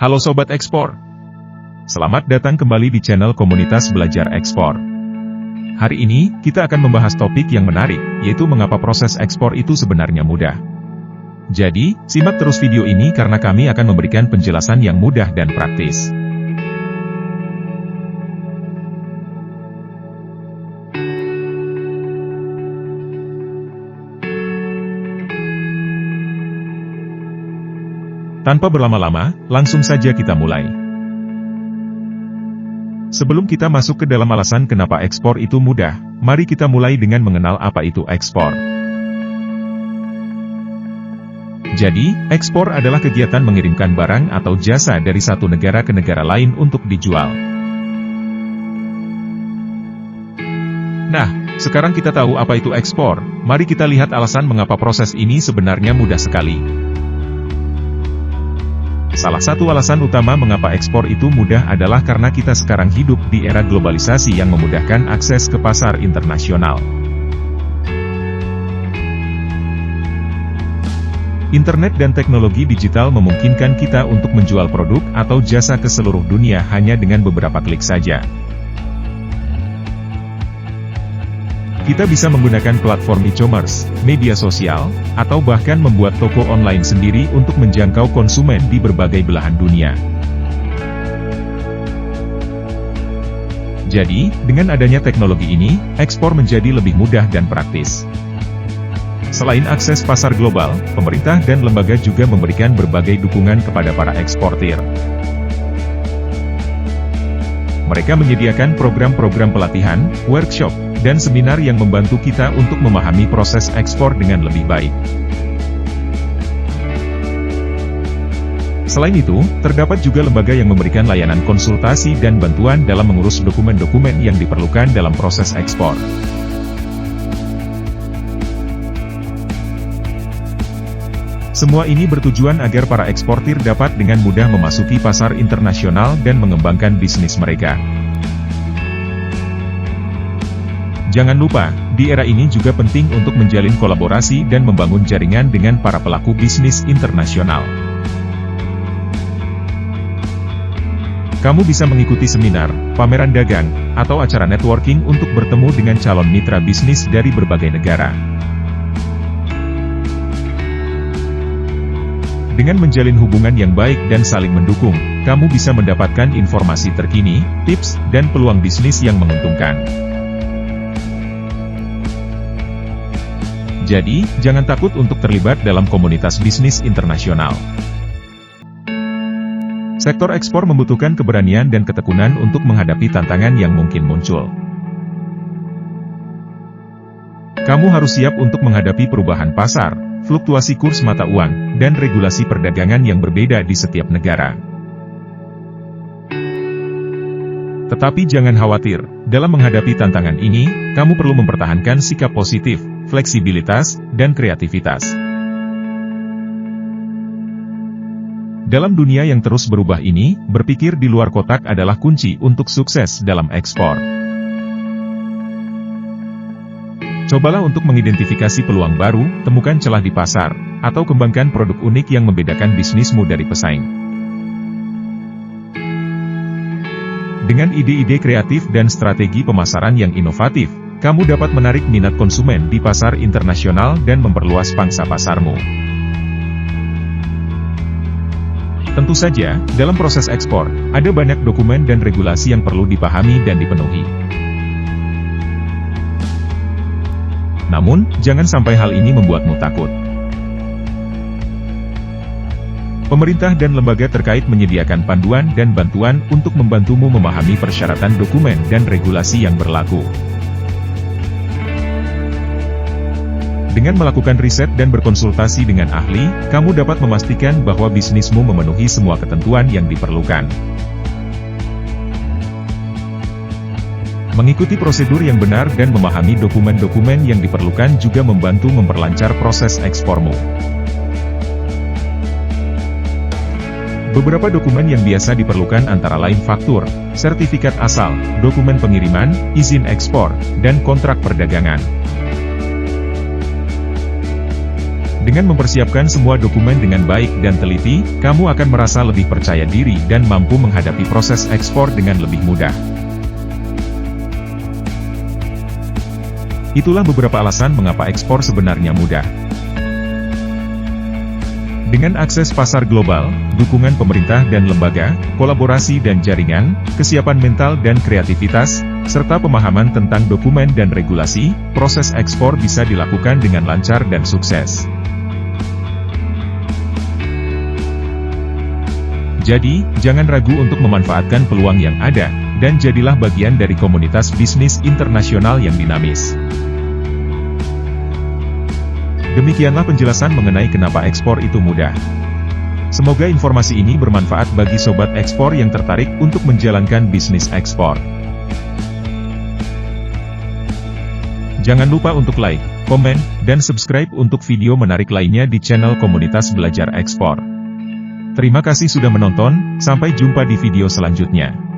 Halo Sobat Ekspor. Selamat datang kembali di channel Komunitas Belajar Ekspor. Hari ini, kita akan membahas topik yang menarik, yaitu mengapa proses ekspor itu sebenarnya mudah. Jadi, simak terus video ini karena kami akan memberikan penjelasan yang mudah dan praktis. Tanpa berlama-lama, langsung saja kita mulai. Sebelum kita masuk ke dalam alasan kenapa ekspor itu mudah, mari kita mulai dengan mengenal apa itu ekspor. Jadi, ekspor adalah kegiatan mengirimkan barang atau jasa dari satu negara ke negara lain untuk dijual. Nah, sekarang kita tahu apa itu ekspor, mari kita lihat alasan mengapa proses ini sebenarnya mudah sekali. Salah satu alasan utama mengapa ekspor itu mudah adalah karena kita sekarang hidup di era globalisasi yang memudahkan akses ke pasar internasional. Internet dan teknologi digital memungkinkan kita untuk menjual produk atau jasa ke seluruh dunia hanya dengan beberapa klik saja. Kita bisa menggunakan platform e-commerce, media sosial, atau bahkan membuat toko online sendiri untuk menjangkau konsumen di berbagai belahan dunia. Jadi, dengan adanya teknologi ini, ekspor menjadi lebih mudah dan praktis. Selain akses pasar global, pemerintah dan lembaga juga memberikan berbagai dukungan kepada para eksportir. Mereka menyediakan program-program pelatihan, workshop, dan seminar yang membantu kita untuk memahami proses ekspor dengan lebih baik. Selain itu, terdapat juga lembaga yang memberikan layanan konsultasi dan bantuan dalam mengurus dokumen-dokumen yang diperlukan dalam proses ekspor. Semua ini bertujuan agar para eksportir dapat dengan mudah memasuki pasar internasional dan mengembangkan bisnis mereka. Jangan lupa, di era ini juga penting untuk menjalin kolaborasi dan membangun jaringan dengan para pelaku bisnis internasional. Kamu bisa mengikuti seminar, pameran dagang, atau acara networking untuk bertemu dengan calon mitra bisnis dari berbagai negara. Dengan menjalin hubungan yang baik dan saling mendukung, kamu bisa mendapatkan informasi terkini, tips, dan peluang bisnis yang menguntungkan. Jadi, jangan takut untuk terlibat dalam komunitas bisnis internasional. Sektor ekspor membutuhkan keberanian dan ketekunan untuk menghadapi tantangan yang mungkin muncul. Kamu harus siap untuk menghadapi perubahan pasar, fluktuasi kurs mata uang, dan regulasi perdagangan yang berbeda di setiap negara. Tetapi jangan khawatir, dalam menghadapi tantangan ini, kamu perlu mempertahankan sikap positif, fleksibilitas, dan kreativitas. Dalam dunia yang terus berubah ini, berpikir di luar kotak adalah kunci untuk sukses dalam ekspor. Cobalah untuk mengidentifikasi peluang baru, temukan celah di pasar, atau kembangkan produk unik yang membedakan bisnismu dari pesaing. Dengan ide-ide kreatif dan strategi pemasaran yang inovatif, kamu dapat menarik minat konsumen di pasar internasional dan memperluas pangsa pasarmu. Tentu saja, dalam proses ekspor, ada banyak dokumen dan regulasi yang perlu dipahami dan dipenuhi. Namun, jangan sampai hal ini membuatmu takut. Pemerintah dan lembaga terkait menyediakan panduan dan bantuan untuk membantumu memahami persyaratan dokumen dan regulasi yang berlaku. Dengan melakukan riset dan berkonsultasi dengan ahli, kamu dapat memastikan bahwa bisnismu memenuhi semua ketentuan yang diperlukan. Mengikuti prosedur yang benar dan memahami dokumen-dokumen yang diperlukan juga membantu memperlancar proses ekspormu. Beberapa dokumen yang biasa diperlukan antara lain faktur, sertifikat asal, dokumen pengiriman, izin ekspor, dan kontrak perdagangan. Dengan mempersiapkan semua dokumen dengan baik dan teliti, kamu akan merasa lebih percaya diri dan mampu menghadapi proses ekspor dengan lebih mudah. Itulah beberapa alasan mengapa ekspor sebenarnya mudah. Dengan akses pasar global, dukungan pemerintah dan lembaga, kolaborasi dan jaringan, kesiapan mental dan kreativitas, serta pemahaman tentang dokumen dan regulasi, proses ekspor bisa dilakukan dengan lancar dan sukses. Jadi, jangan ragu untuk memanfaatkan peluang yang ada, dan jadilah bagian dari komunitas bisnis internasional yang dinamis. Demikianlah penjelasan mengenai kenapa ekspor itu mudah. Semoga informasi ini bermanfaat bagi sobat ekspor yang tertarik untuk menjalankan bisnis ekspor. Jangan lupa untuk like, komen, dan subscribe untuk video menarik lainnya di channel Komunitas Belajar Ekspor. Terima kasih sudah menonton, sampai jumpa di video selanjutnya.